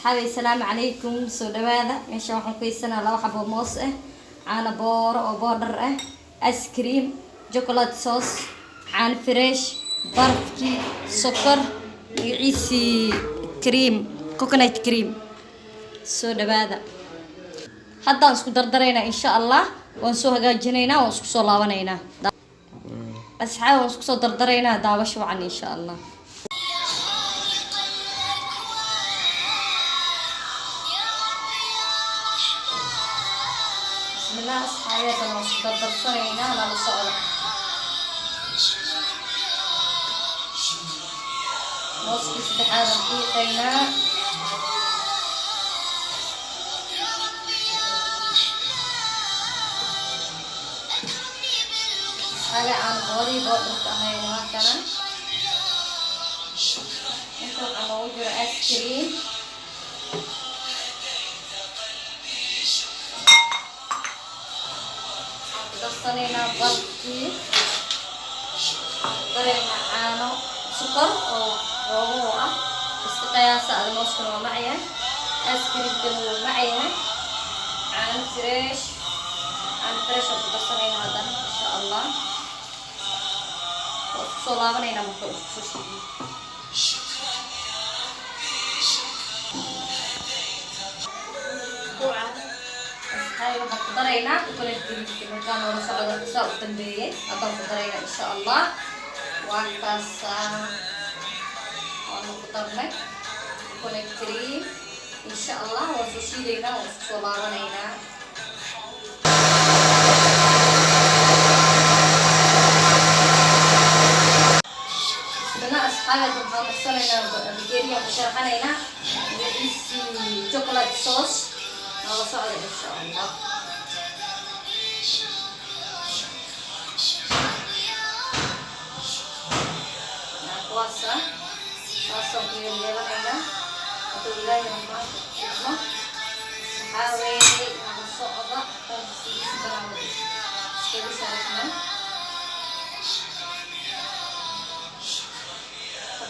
أصحابي السلام عليكم سوداء ماشي waxaan ku haysanaa laba xabo moos ah caano booro oo boodhar ah ice cream chocolate sauce caano fresh barfki sokor magiciisi cream coconut cream soo dhawaada haddaan isku dardareynaa insha Allah waan soo hagaajinaynaa waan isku soo laabanaynaa asxaab waan isku soo dardareynaa daawasho wacan insha Allah bismillah asxaabay waan isku dardarsanaynaa la socda mooski saddexaad aan qiiqaynaa aga aan boori boodhka ahayna markana inta waxaa loogu jiro ice cream darsanayna barfkii darayna caano sukar oo roobo ah iska qiyaasa ada mooskana waa macyahay ice creamkana waa macyahay caano fresh oo ku darsanayna haddana insha Allah soo laabanayna marka soo shiido waxaan ku daraynaa chocolate cream markaan hore socda saa u dambeeyay haddaan ku daraynaa insha Allah waa kaas waan ku darnay chocolate cream insha Allah waan soo shiidaynaa waan soo laabanaynaa أصحابي waxaan marsanaynaa bakeeriga ku sharaxanaynaa magiciisi chocolate sauce nala socda insha Allah kuwaasa saasoo ku yeelanaynaa hadduu ilaahay raxmaan xikmo asxaabey nala socda sidiisa banaanada iskaga sharaxnaa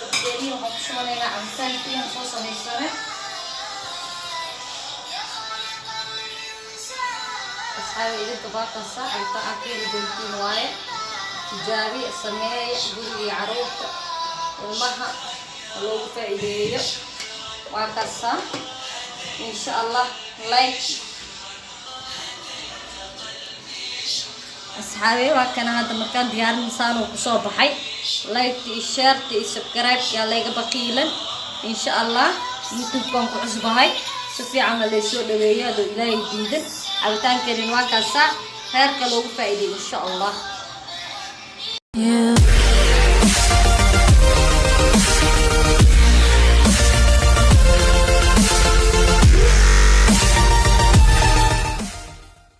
bakeeriga waxaan ku shubanaynaa cabitaankii aan soo samaysane asxaabi idinka baaqasa cabitaan aad ka heli doontiin waaye tijaabi sameeya guriga iyo caruurta ilmaha loogu faa'iideeyo waa kasa insha Allah like asxaabi waa kana hadda markaan diyaarinaysan oo ku soo baxay like share subscribe ya layga baqiilan insha Allah youtube-kan ku cusbahay si fiican la soo dhaweeyo haduu ilaahay diidan cabitaankeedin waa kaasa heerka loogu faa'iideeyo insha Allah